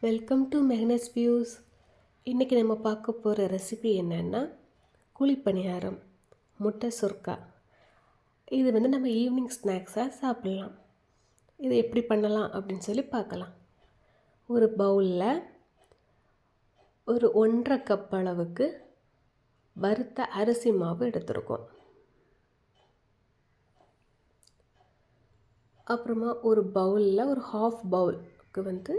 Welcome to மெஹனஸ் views. இன்றைக்கி நம்ம பார்க்க போகிற ரெசிபி என்னென்னா குழிப்பணியாரம் முட்டை சுருக்கா. இது நம்ம ஈவினிங் ஸ்நாக்ஸாக சாப்பிட்லாம். இது எப்படி பண்ணலாம் அப்படின்னு சொல்லி பார்க்கலாம். ஒரு பவுலில் ஒரு 1.5 கப் அளவுக்கு வறுத்த அரிசி மாவு எடுத்துருக்கோம். அப்புறமா ஒரு பவுலில் ஒரு ஹாஃப் பவுலுக்கு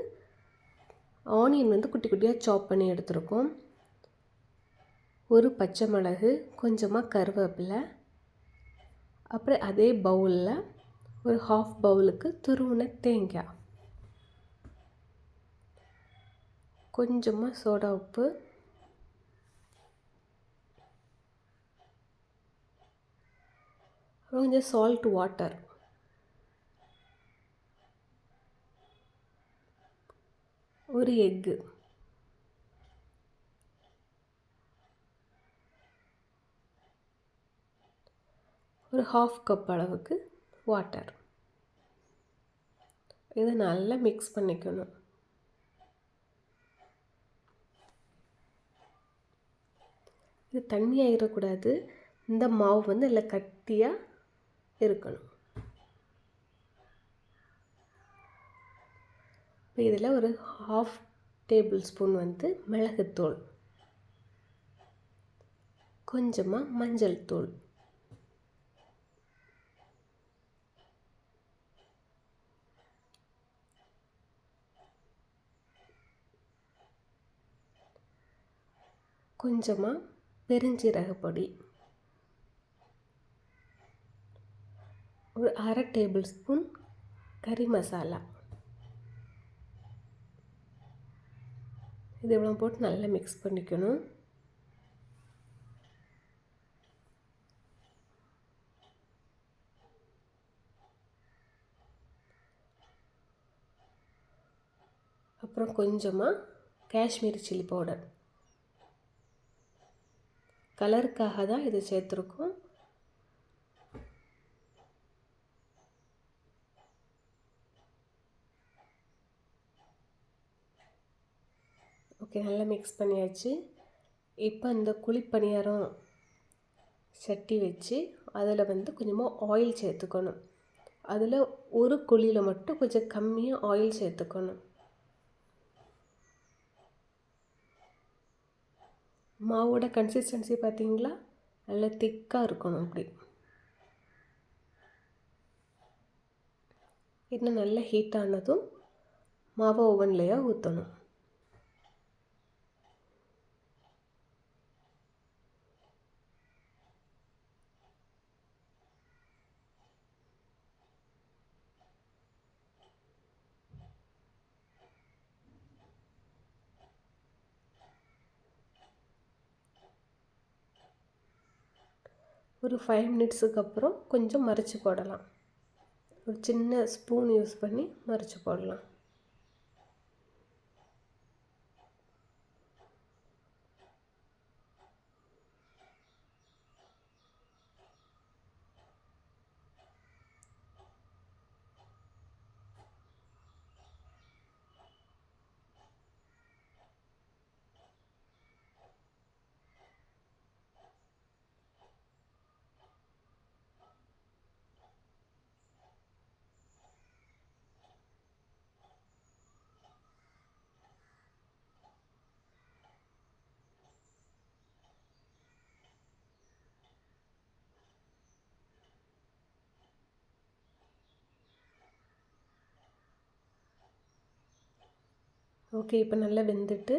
ஆனியன் குட்டி குட்டியாக சாப் பண்ணி எடுத்துருக்கோம். ஒரு பச்சை மிளகு, கொஞ்சமாக கருவேப்பிலை, அப்புறம் அதே பவுலில் ஒரு ஹாஃப் பவுலுக்கு துருவின தேங்காய், கொஞ்சமாக சோடா உப்பு, கொஞ்சம் சால்ட் வாட்டர், ஒரு எக்கு, ஒரு ஹாஃப் கப் அளவுக்கு வாட்டர். இதை நல்லா மிக்ஸ் பண்ணிக்கணும். இது தண்ணி ஆகிடக்கூடாது. இந்த மாவு நல்லா கட்டியாக இருக்கணும். இப்போ இதில் ஒரு ஹாஃப் டேபிள் ஸ்பூன் மிளகுத்தூள், கொஞ்சமாக மஞ்சள் தூள், கொஞ்சமாக பெருஞ்சீரக பொடி, ஒரு 1/2 டேபிள் ஸ்பூன் கறி மசாலா. இது இவ்வளோ போட்டு நல்லா மிக்ஸ் பண்ணிக்கணும். அப்புறம் கொஞ்சமாக காஷ்மீரி சில்லி பவுடர், கலருக்காக தான் இது சேர்த்துருக்கோம். ஓகே, நல்லா மிக்ஸ் பண்ணியாச்சு. இப்போ இந்த குழிப்பணியாரம் சட்டி வச்சு அதில் கொஞ்சமாக ஆயில் சேர்த்துக்கணும். அதில் ஒரு குழியில் மட்டும் கொஞ்சம் கம்மியாக ஆயில் சேர்த்துக்கணும். மாவோட கன்சிஸ்டன்சி பார்த்தீங்களா, நல்லா திக்காக இருக்கணும். அப்படி இன்னும் நல்லா ஹீட் ஆனதும் மாவை ஓவன்லேயே ஊற்றணும். ஒரு 5 மினிட்ஸுக்கு அப்புறம் கொஞ்சம் மறைச்சி போடலாம். ஒரு சின்ன ஸ்பூன் யூஸ் பண்ணி மறைச்சி போடலாம். ஓகே, இப்போ நல்லா வெந்துட்டு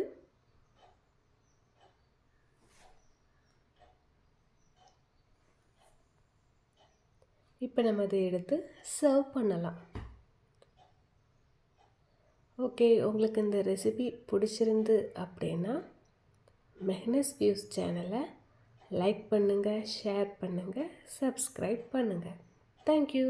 இப்போ நம்ம அதை எடுத்து சர்வ் பண்ணலாம். ஓகே, உங்களுக்கு இந்த ரெசிபி பிடிச்சிருந்து அப்படின்னா மெஹனஸ் வியூஸ் சேனலை லைக் பண்ணுங்கள், ஷேர் பண்ணுங்கள், சப்ஸ்கிரைப் பண்ணுங்கள். தேங்க்யூ.